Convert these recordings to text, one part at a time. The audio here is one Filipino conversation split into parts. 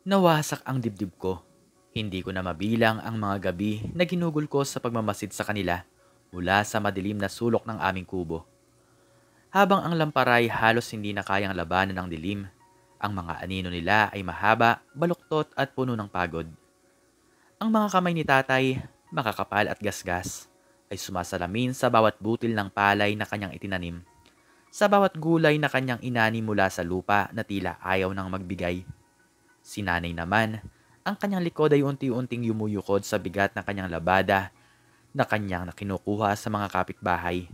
Nawasak ang dibdib ko. Hindi ko na mabilang ang mga gabi na ginugol ko sa pagmamasid sa kanila mula sa madilim na sulok ng aming kubo. Habang ang lamparay halos hindi na kayang labanan ng dilim, ang mga anino nila ay mahaba, baluktot at puno ng pagod. Ang mga kamay ni tatay, makakapal at gasgas, ay sumasalamin sa bawat butil ng palay na kanyang itinanim, sa bawat gulay na kanyang inani mula sa lupa na tila ayaw nang magbigay. Si nanay naman, ang kanyang likod ay unti-unting yumuyukod sa bigat ng kanyang labada na kanyang nakinukuha sa mga kapitbahay,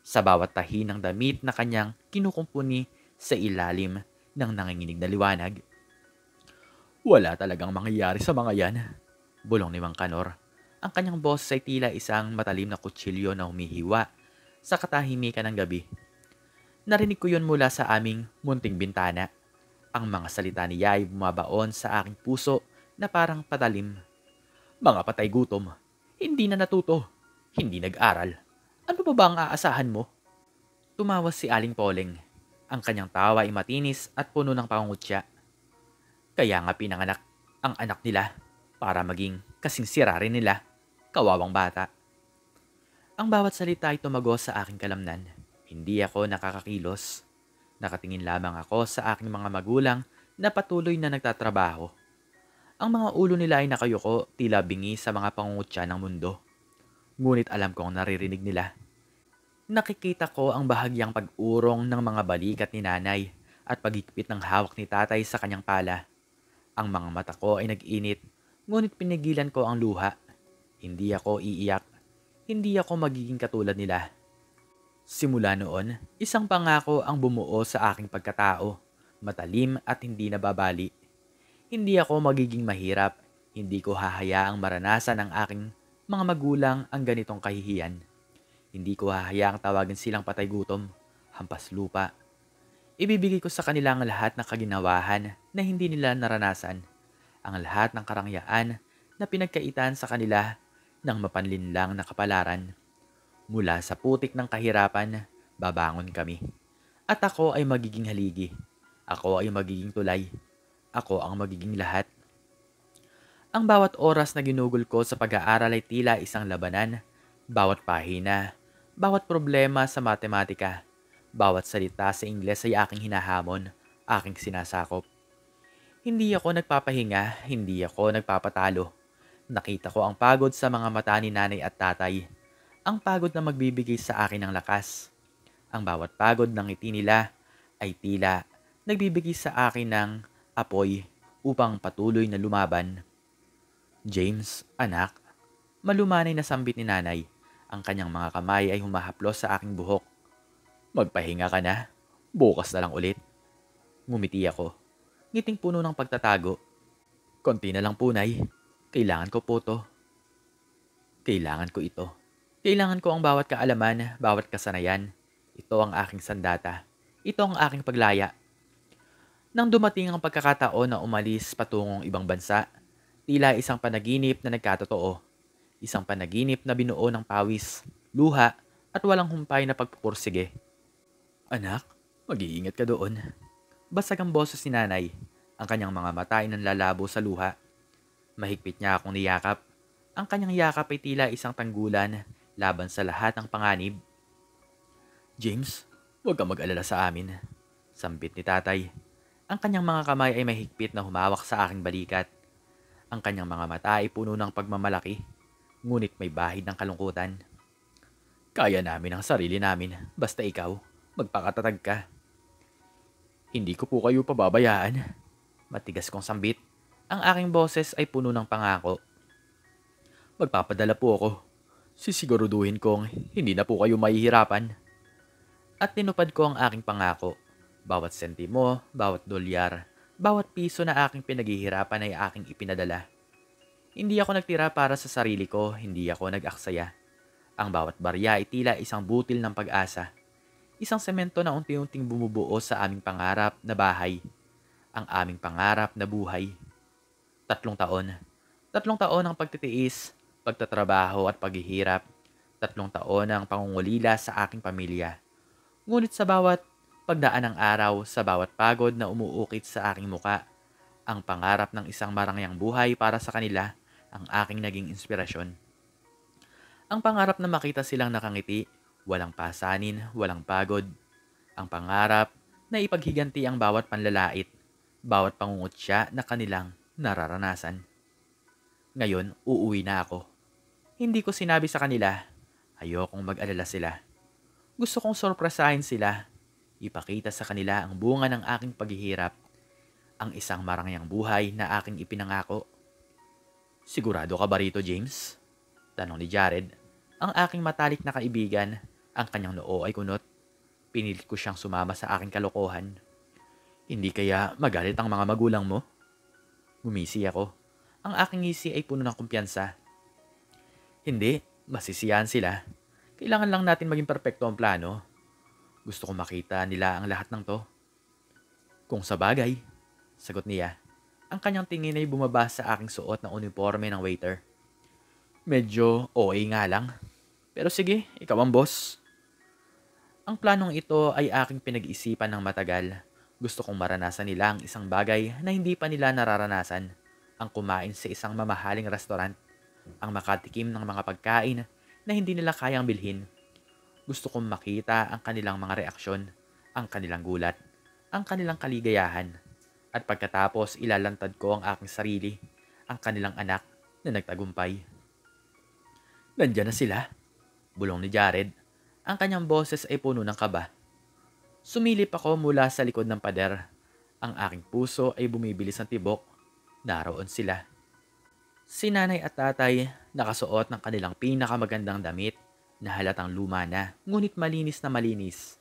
sa bawat tahi ng damit na kanyang kinukumpuni sa ilalim ng nanginginig na liwanag. Wala talagang mangyayari sa mga yan, bulong ni Mang Kanor. Ang kanyang boses ay tila isang matalim na kutsilyo na humihiwa sa katahimikan ng gabi. Narinig ko yun mula sa aming munting bintana. Ang mga salita niya ay bumabaon sa aking puso na parang patalim. Mga patay gutom, hindi na natuto, hindi nag-aral. Ano pa ba ang aasahan mo? Tumawa si Aling Poleng. Ang kanyang tawa ay matinis at puno ng pangungutya. Kaya nga pinanganak ang anak nila para maging kasing sira rin nila. Kawawang bata. Ang bawat salita ay tumago sa aking kalamnan. Hindi ako nakakakilos. Nakatingin lamang ako sa aking mga magulang na patuloy na nagtatrabaho. Ang mga ulo nila ay nakayuko, tila bingi sa mga pangungutya ng mundo. Ngunit alam kong naririnig nila. Nakikita ko ang bahagyang pag-urong ng mga balikat ni nanay at paghigpit ng hawak ni tatay sa kanyang pala. Ang mga mata ko ay nag-init, ngunit pinigilan ko ang luha. Hindi ako iiyak. Hindi ako magiging katulad nila. Simula noon, isang pangako ang bumuo sa aking pagkatao, matalim at hindi nababali. Hindi ako magiging mahirap, hindi ko hahayaang maranasan ng aking mga magulang ang ganitong kahihiyan. Hindi ko hahayaang tawagin silang patay gutom, hampas lupa. Ibibigay ko sa kanila ang lahat ng kaginawahan na hindi nila naranasan, ang lahat ng karangyaan na pinagkaitan sa kanila ng mapanlinlang na kapalaran. Mula sa putik ng kahirapan, babangon kami. At ako ay magiging haligi. Ako ay magiging tulay. Ako ang magiging lahat. Ang bawat oras na ginugol ko sa pag-aaral ay tila isang labanan. Bawat pahina, bawat problema sa matematika, bawat salita sa Ingles ay aking hinahamon, aking sinasakop. Hindi ako nagpapahinga, hindi ako nagpapatalo. Nakita ko ang pagod sa mga mata ni nanay at tatay. Ang pagod na magbibigay sa akin ng lakas. Ang bawat pagod ng ngiti nila ay tila nagbibigay sa akin ng apoy upang patuloy na lumaban. James, anak, malumanay na sambit ni nanay. Ang kanyang mga kamay ay humahaplos sa aking buhok. Magpahinga ka na. Bukas na lang ulit. Ngumiti ako. Ngiting puno ng pagtatago. Konti na lang punay. Kailangan ko po to. Kailangan ko ito. Kailangan ko ang bawat kaalaman, bawat kasanayan. Ito ang aking sandata. Ito ang aking paglaya. Nang dumating ang pagkakataon na umalis patungong ibang bansa, tila isang panaginip na nagkatotoo. Isang panaginip na binuo ng pawis, luha, at walang humpay na pagpupursige. Anak, mag-iingat ka doon. Basag ang boses ni nanay. Ang kanyang mga mata ay nanlalabo sa luha. Mahigpit niya akong niyakap. Ang kanyang yakap ay tila isang tanggulan laban sa lahat ng panganib. James, huwag kang mag-alala sa amin. Sambit ni tatay. Ang kanyang mga kamay ay mahigpit na humawak sa aking balikat. Ang kanyang mga mata ay puno ng pagmamalaki, ngunit may bahid ng kalungkutan. Kaya namin ang sarili namin, basta ikaw, magpakatatag ka. Hindi ko po kayo pababayaan. Matigas kong sambit. Ang aking boses ay puno ng pangako. Magpapadala po ako. Sisiguraduhin kong hindi na po kayo mahihirapan. At tinupad ko ang aking pangako. Bawat sentimo, bawat dolyar, bawat piso na aking pinaghihirapan ay aking ipinadala. Hindi ako nagtira para sa sarili ko, hindi ako nag-aksaya. Ang bawat barya ay tila isang butil ng pag-asa. Isang semento na unti-unting bumubuo sa aming pangarap na bahay. Ang aming pangarap na buhay. 3 taon. 3 taon ang pagtitiis, pagtatrabaho at paghihirap. 3 taon ang pangungulila sa aking pamilya. Ngunit sa bawat pagdaan ng araw, sa bawat pagod na umuukit sa aking muka, Ang pangarap ng isang marangyang buhay para sa kanila ang aking naging inspirasyon. Ang pangarap na makita silang nakangiti, walang pasanin, walang pagod. Ang pangarap na ipaghiganti ang bawat panlalait, bawat pangungutya na kanilang nararanasan. Ngayon, uuwi na ako. Hindi ko sinabi sa kanila, ayokong mag-alala sila. Gusto kong sorpresahin sila, ipakita sa kanila ang bunga ng aking paghihirap, ang isang marangyang buhay na aking ipinangako. Sigurado ka ba rito, James? Tanong ni Jared. Ang aking matalik na kaibigan, ang kanyang noo ay kunot. Pinilit ko siyang sumama sa aking kalokohan. Hindi kaya magalit ang mga magulang mo? Gumisi ako. Ang aking ngisi ay puno ng kumpiyansa. Hindi, masisiyahan sila. Kailangan lang natin maging perpekto ang plano. Gusto kong makita nila ang lahat ng to. Kung sa bagay, sagot niya. Ang kanyang tingin ay bumaba sa aking suot na uniforme ng waiter. Medyo OA nga lang. Pero sige, ikaw ang boss. Ang planong ito ay aking pinag-isipan ng matagal. Gusto kong maranasan nila ang isang bagay na hindi pa nila nararanasan. Ang kumain sa isang mamahaling restaurant. Ang makatikim ng mga pagkain na hindi nila kayang bilhin. Gusto kong makita ang kanilang mga reaksyon, ang kanilang gulat, ang kanilang kaligayahan. At pagkatapos ilalantad ko ang aking sarili, ang kanilang anak na nagtagumpay. Nandiyan na sila, bulong ni Jared. Ang kanyang boses ay puno ng kaba. Sumilip ako mula sa likod ng pader. Ang aking puso ay bumibilis ng tibok. Naroon sila. Si nanay at tatay nakasuot ng kanilang pinakamagandang damit na halatang luma na, ngunit malinis na malinis.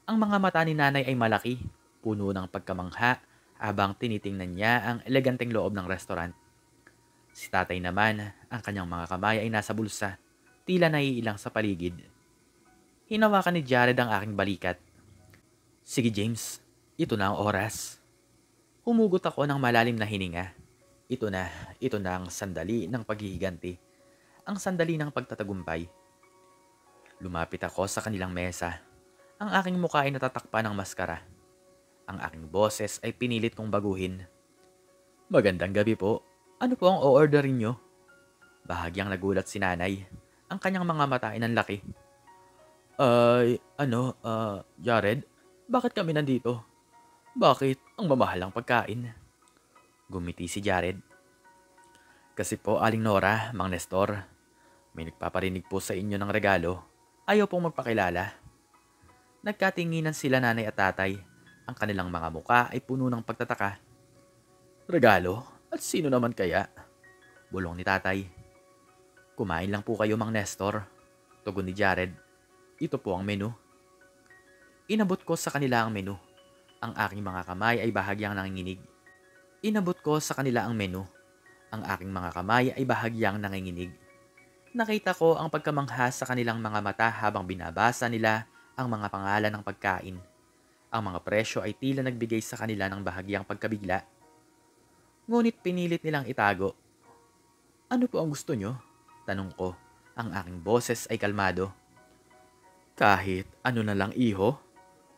Ang mga mata ni nanay ay malaki, puno ng pagkamangha habang tinitingnan niya ang eleganteng loob ng restaurant. Si tatay naman, ang kanyang mga kamay ay nasa bulsa, tila naiilang sa paligid. Hinawakan ni Jared ang aking balikat. Sige James, ito na ang oras. Humugot ako ng malalim na hininga. Ito na ang sandali ng paghihiganti. Ang sandali ng pagtatagumpay. Lumapit ako sa kanilang mesa. Ang aking mukha ay natatakpan ng maskara. Ang aking boses ay pinilit kong baguhin. Magandang gabi po. Ano po ang o-orderin nyo? Bahagyang nagulat si nanay. Ang kanyang mga mata ay nanlaki. Jared, bakit kami nandito? Bakit ang mamahal ang pagkain? Gumiti si Jared. Kasi po, Aling Nora, Mang Nestor, may nagpaparinig po sa inyo ng regalo. Ayaw pong magpakilala. Nagkatinginan sila nanay at tatay. Ang kanilang mga muka ay puno ng pagtataka. Regalo? At sino naman kaya? Bulong ni tatay. Kumain lang po kayo, Mang Nestor. Tugon ni Jared. Ito po ang menu. Inabot ko sa kanila ang menu. Ang aking mga kamay ay bahagyang nanginginig. Inabot ko sa kanila ang menu. Ang aking mga kamay ay bahagyang nanginginig. Nakita ko ang pagkamangha sa kanilang mga mata habang binabasa nila ang mga pangalan ng pagkain. Ang mga presyo ay tila nagbigay sa kanila ng bahagyang pagkabigla. Ngunit pinilit nilang itago. Ano po ang gusto nyo? Tanong ko. Ang aking boses ay kalmado. Kahit ano na lang iho,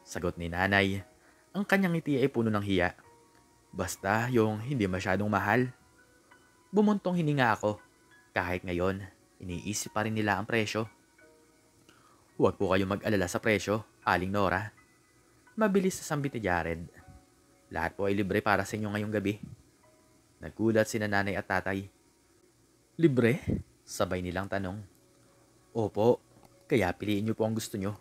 sagot ni nanay. Ang kanyang ngiti ay puno ng hiya. Basta yung hindi masyadong mahal. Bumuntong hininga ako. Kahit ngayon, iniisip pa rin nila ang presyo. Huwag po kayong mag-alala sa presyo, Aling Nora. Mabilis sa sambit ni Jared. Lahat po ay libre para sa inyo ngayong gabi. Nagulat sina nanay at tatay. Libre? Sabay nilang tanong. Opo, kaya piliin niyo po ang gusto niyo.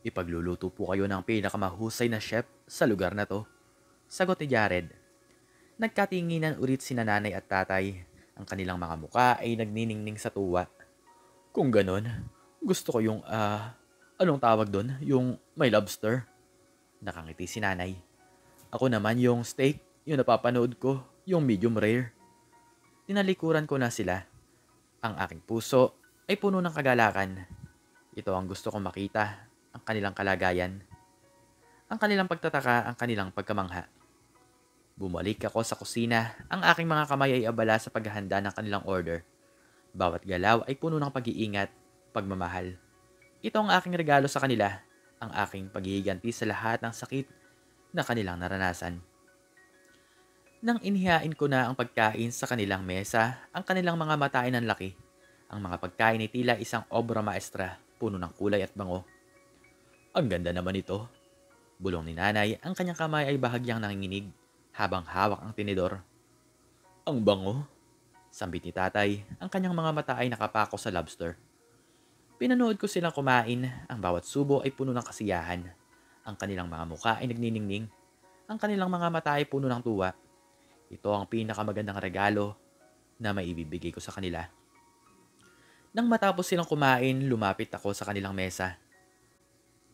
Ipagluluto po kayo ng pinakamahusay na chef sa lugar na to. Sagot ni Jared. Nagkatinginan ulit sina nanay at tatay. Ang kanilang mga muka ay nagniningning sa tuwa. Kung ganon, gusto ko yung, anong tawag doon? Yung may lobster. Nakangiti si nanay. Ako naman yung steak, yung napapanood ko, yung medium rare. Tinalikuran ko na sila. Ang aking puso ay puno ng kagalakan. Ito ang gusto kong makita, ang kanilang kalagayan. Ang kanilang pagtataka, ang kanilang pagkamangha. Bumalik ako sa kusina. Ang aking mga kamay ay abala sa paghahanda ng kanilang order. Bawat galaw ay puno ng pag-iingat, pagmamahal. Ito ang aking regalo sa kanila, ang aking paghihiganti sa lahat ng sakit na kanilang naranasan. Nang inihain ko na ang pagkain sa kanilang mesa, ang kanilang mga mata ay nanlaki. Ang mga pagkain ay tila isang obra maestra, puno ng kulay at bango. Ang ganda naman ito. Bulong ni nanay, ang kanyang kamay ay bahagyang nanginginig habang hawak ang tinidor. Ang bango. Sambit ni tatay, ang kanyang mga mata ay nakapako sa lobster. Pinanood ko silang kumain, ang bawat subo ay puno ng kasiyahan. Ang kanilang mga mukha ay nagniningning. Ang kanilang mga mata ay puno ng tuwa. Ito ang pinakamagandang regalo na maibibigay ko sa kanila. Nang matapos silang kumain, lumapit ako sa kanilang mesa.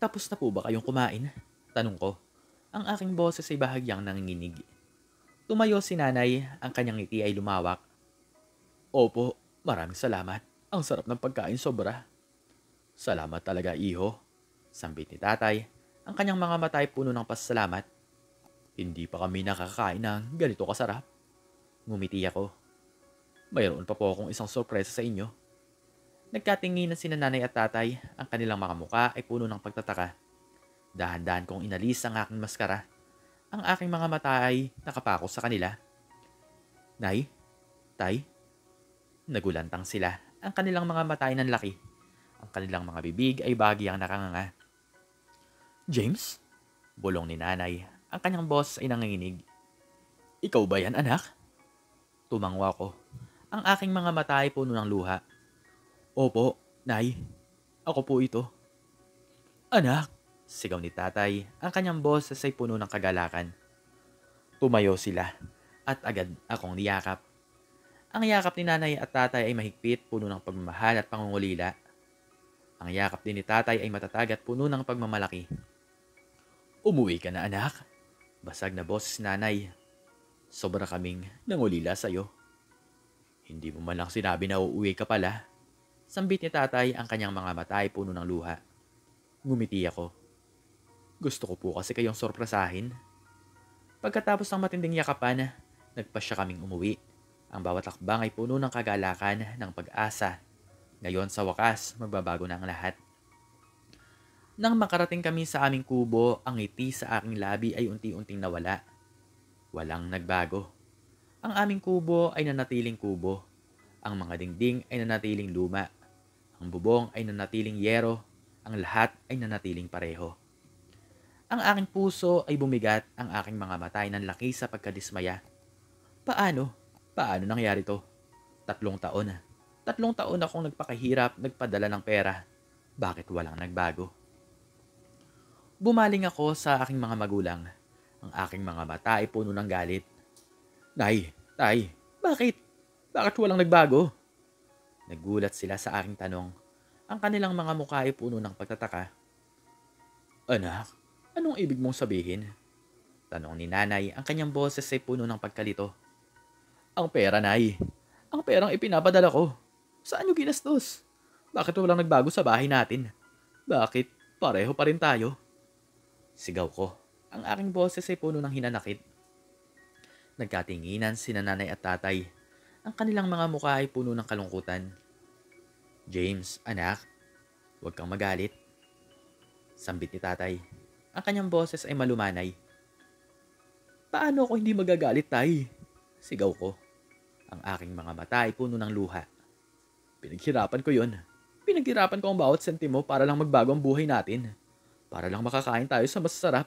Tapos na po ba kayong kumain? Tanong ko. Ang aking boses ay bahagyang nanginginig. Tumayo si nanay, ang kanyang ngiti ay lumawak. Opo, maraming salamat. Ang sarap ng pagkain sobra. Salamat talaga, iho. Sambit ni tatay, ang kanyang mga mata ay puno ng pasasalamat. Hindi pa kami nakakain ng ganito kasarap. Ngumiti ako. Mayroon pa po akong isang sorpresa sa inyo. Nagkatinginan sina nanay at tatay, ang kanilang mga muka ay puno ng pagtataka. Dahan-dahan kong inalis ang aking maskara. Ang aking mga mata ay nakapako sa kanila. Nay? Tay? Nagulantang sila. Ang kanilang mga mata ay nanlaki. Ang kanilang mga bibig ay bahagyang nakanganga. James? Bulong ni nanay. Ang kanyang boss ay nanginginig. Ikaw ba yan, anak? Tumangwa ko. Ang aking mga mata ay puno ng luha. Opo, nay. Ako po ito. Anak! Sigaw ni tatay. Ang kanyang boses ay puno ng kagalakan. Tumayo sila at agad akong niyakap. Ang yakap ni nanay at tatay ay mahigpit, puno ng pagmamahal at pangungulila. Ang yakap din ni tatay ay matatag at puno ng pagmamalaki. Umuwi ka na, anak. Basag na boses ni nanay. Sobra kaming nangulila sa'yo. Hindi mo man lang sinabi na uuwi ka pala. Sambit ni tatay, ang kanyang mga mata ay puno ng luha. Ngumiti ako. Gusto ko po kasi kayong sorpresahin. Pagkatapos ng matinding yakapan, nagpasya kaming umuwi. Ang bawat hakbang ay puno ng kagalakan, ng pag-asa. Ngayon sa wakas, magbabago na ang lahat. Nang makarating kami sa aming kubo, ang ngiti sa aking labi ay unti-unting nawala. Walang nagbago. Ang aming kubo ay nanatiling kubo. Ang mga dingding ay nanatiling luma. Ang bubong ay nanatiling yero. Ang lahat ay nanatiling pareho. Ang aking puso ay bumigat, ang aking mga mata ay nanlaki sa pagkadismaya. Paano? Paano nangyari to? 3 taon. 3 taon akong nagpakahirap, nagpadala ng pera. Bakit walang nagbago? Bumaling ako sa aking mga magulang. Ang aking mga mata ay puno ng galit. Nay, tay, bakit? Bakit walang nagbago? Nagulat sila sa aking tanong. Ang kanilang mga mukha ay puno ng pagtataka. Anak, anong ibig mong sabihin? Tanong ni nanay, ang kanyang boses ay puno ng pagkalito. Ang pera, nay. Ang perang ipinapadala ko. Saan nyo ginastos? Bakit walang nagbago sa bahay natin? Bakit pareho pa rin tayo? Sigaw ko. Ang aking boses ay puno ng hinanakit. Nagkatinginan sina nanay at tatay. Ang kanilang mga mukha ay puno ng kalungkutan. James, anak, huwag kang magalit. Sambit ni tatay. Ang kanyang boses ay malumanay. Paano ako hindi magagalit, tay? Sigaw ko. Ang aking mga mata ay puno ng luha. Pinaghirapan ko yun. Pinaghirapan ko ang bawat sentimo para lang magbago ang buhay natin. Para lang makakain tayo sa masasarap.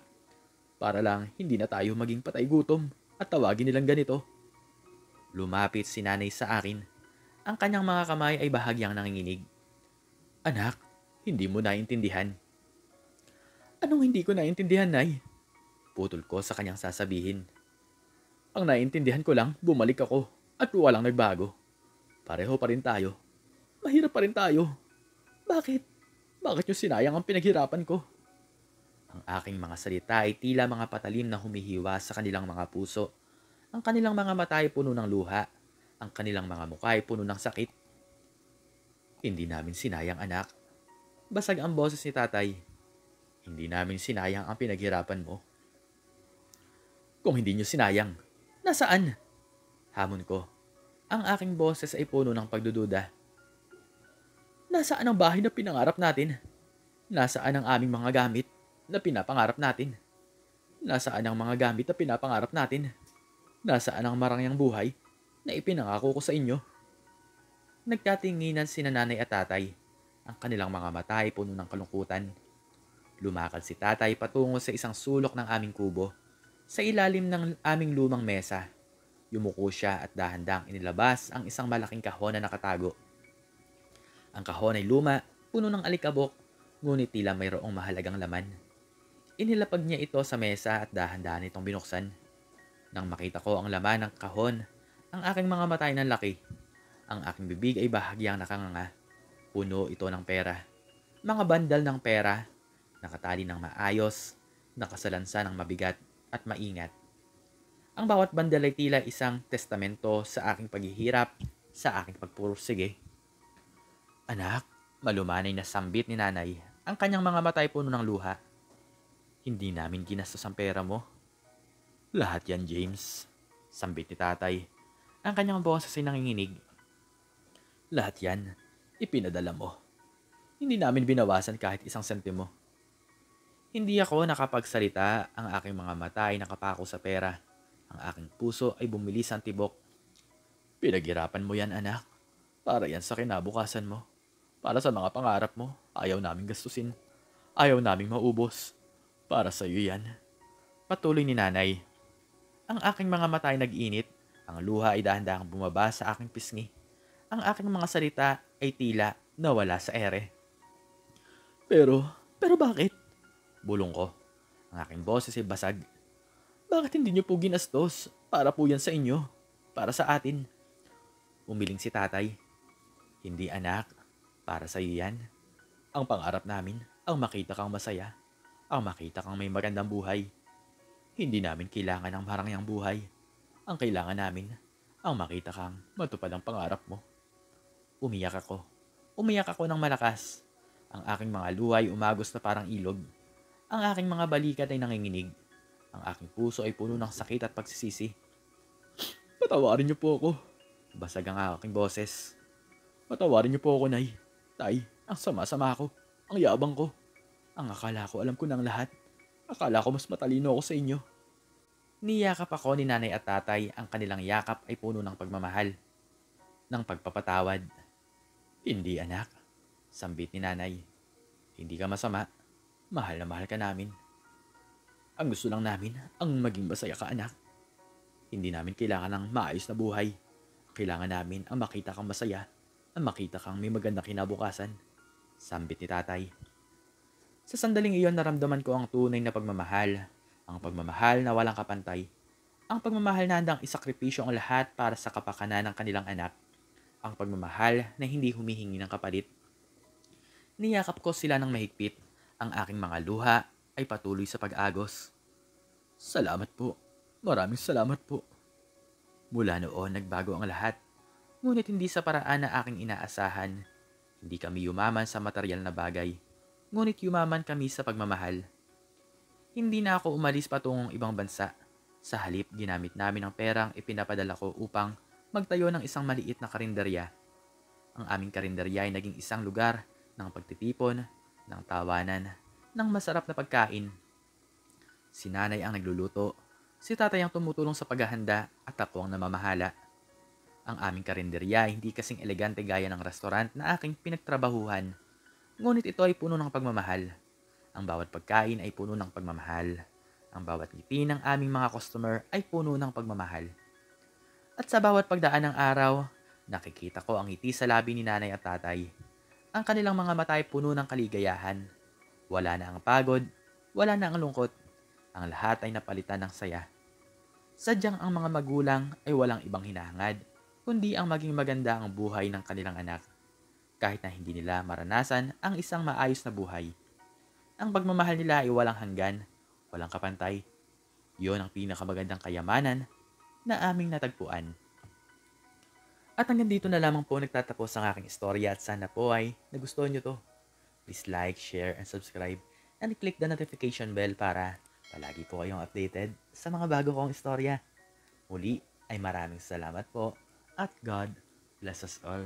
Para lang hindi na tayo maging patay gutom at tawagin nilang ganito. Lumapit si nanay sa akin. Ang kanyang mga kamay ay bahagyang nanginginig. Anak, hindi mo naintindihan. Anong hindi ko naintindihan, nay? Putol ko sa kanyang sasabihin. Ang naintindihan ko lang, bumalik ako at walang nagbago. Pareho pa rin tayo. Mahirap pa rin tayo. Bakit? Bakit nyo sinayang ang pinaghirapan ko? Ang aking mga salita ay tila mga patalim na humihiwa sa kanilang mga puso. Ang kanilang mga mata ay puno ng luha. Ang kanilang mga mukha ay puno ng sakit. Hindi namin sinayang, anak. Basag ang boses ni tatay. Hindi namin sinayang ang pinaghirapan mo. Kung hindi nyo sinayang, nasaan? Hamon ko. Ang aking boses ay puno ng pagdududa. Nasaan ang bahay na pinangarap natin? Nasaan ang aming mga gamit na pinapangarap natin? Nasaan ang mga gamit na pinapangarap natin? Nasaan ang marangyang buhay na ipinangako ko sa inyo? Nagkatinginan sina nanay at tatay. Ang kanilang mga mata ay puno ng kalungkutan. Lumakad si tatay patungo sa isang sulok ng aming kubo. Sa ilalim ng aming lumang mesa, yumuko siya at dahan-dahang inilabas ang isang malaking kahon na nakatago. Ang kahon ay luma, puno ng alikabok, ngunit tila mayroong mahalagang laman. Inilapag niya ito sa mesa at dahan-dahan itong binuksan. Nang makita ko ang laman ng kahon, ang aking mga mata ay nanlaki. Ang aking bibig ay bahagyang nakanganga. Puno ito ng pera. Mga bandal ng pera, nakatali ng maayos, nakasalansa ng mabigat at maingat. Ang bawat bandal ay tila isang testamento sa aking paghihirap, sa aking pagpursige. Anak, malumanay na sambit ni nanay. Ang kanyang mga mata ay puno ng luha. Hindi namin ginastos ang pera mo. Lahat yan, James. Sambit ni tatay. Ang kanyang boses ay nanginginig. Lahat yan, ipinadala mo. Hindi namin binawasan kahit isang sentimo. Hindi ako nakapagsalita, ang aking mga mata ay nakapako sa pera. Ang aking puso ay bumilis ang tibok. Pinaghirapan mo yan, anak. Para yan sa kinabukasan mo. Para sa mga pangarap mo, ayaw naming gastusin. Ayaw naming maubos. Para sa iyo yan. Patuloy ni nanay. Ang aking mga mata ay nag-init. Ang luha ay dahan-dahang bumaba sa aking pisngi. Ang aking mga salita ay tila nawala sa ere. Pero bakit? Bulong ko. Ang aking boses ay basag. Bakit hindi niyo po ginastos? Para po yan sa inyo. Para sa atin. Umiling si tatay. Hindi anak. Para sa iyo yan. Ang pangarap namin, ang makita kang masaya. Ang makita kang may magandang buhay. Hindi namin kailangan ng marangyang buhay. Ang kailangan namin, ang makita kang matupad ang pangarap mo. Umiyak ako. Umiyak ako ng malakas. Ang aking mga luha ay umagos na parang ilog. Ang aking mga balikat ay nanginginig. Ang aking puso ay puno ng sakit at pagsisisi. Patawarin niyo po ako. Basag ang aking boses. Patawarin niyo po ako, Nay. Tay, ang sama-sama ko. Ang yabang ko. Ang akala ko alam ko ng lahat. Akala ko mas matalino ako sa inyo. Niyakap ako ni nanay at tatay. Ang kanilang yakap ay puno ng pagmamahal. Ng pagpapatawad. Hindi anak. Sambit ni nanay. Hindi ka masama. Mahal na mahal ka namin. Ang gusto lang namin, ang maging masaya ka, anak. Hindi namin kailangan ng maayos na buhay. Kailangan namin ang makita kang masaya. Ang makita kang may magandang kinabukasan. Sambit ni tatay. Sa sandaling iyon naramdaman ko ang tunay na pagmamahal. Ang pagmamahal na walang kapantay. Ang pagmamahal na handang isakripisyo ang lahat para sa kapakanan ng kanilang anak. Ang pagmamahal na hindi humihingi ng kapalit. Niyakap ko sila ng mahigpit. Ang aking mga luha ay patuloy sa pag-agos. Salamat po. Maraming salamat po. Mula noon nagbago ang lahat. Ngunit hindi sa paraan na aking inaasahan. Hindi kami yumaman sa material na bagay. Ngunit yumaman kami sa pagmamahal. Hindi na ako umalis patungong ibang bansa. Sa halip, ginamit namin ang perang ipinapadala ko upang magtayo ng isang maliit na karinderya. Ang aming karinderya ay naging isang lugar ng pagtitipon, ng tawanan, ng masarap na pagkain. Si nanay ang nagluluto, si tatay ang tumutulong sa paghahanda at ako ang namamahala. Ang aming karinderya ay hindi kasing elegante gaya ng restaurant na aking pinagtrabahuhan. Ngunit ito ay puno ng pagmamahal. Ang bawat pagkain ay puno ng pagmamahal. Ang bawat ngiti ng aming mga customer ay puno ng pagmamahal. At sa bawat pagdaan ng araw, nakikita ko ang ngiti sa labi ni nanay at tatay. Ang kanilang mga mata ay puno ng kaligayahan. Wala na ang pagod, wala na ang lungkot. Ang lahat ay napalitan ng saya. Sadyang ang mga magulang ay walang ibang hinahangad, kundi ang maging maganda ang buhay ng kanilang anak. Kahit na hindi nila maranasan ang isang maayos na buhay. Ang pagmamahal nila ay walang hanggan, walang kapantay. Iyon ang pinakamagandang kayamanan na aming natagpuan. At hanggang dito na lamang po nagtatapos ang aking istorya at sana po ay nagustuhan nyo to. Please like, share, and subscribe and click the notification bell para palagi po kayong updated sa mga bago kong istorya. Muli ay maraming salamat po at God bless us all.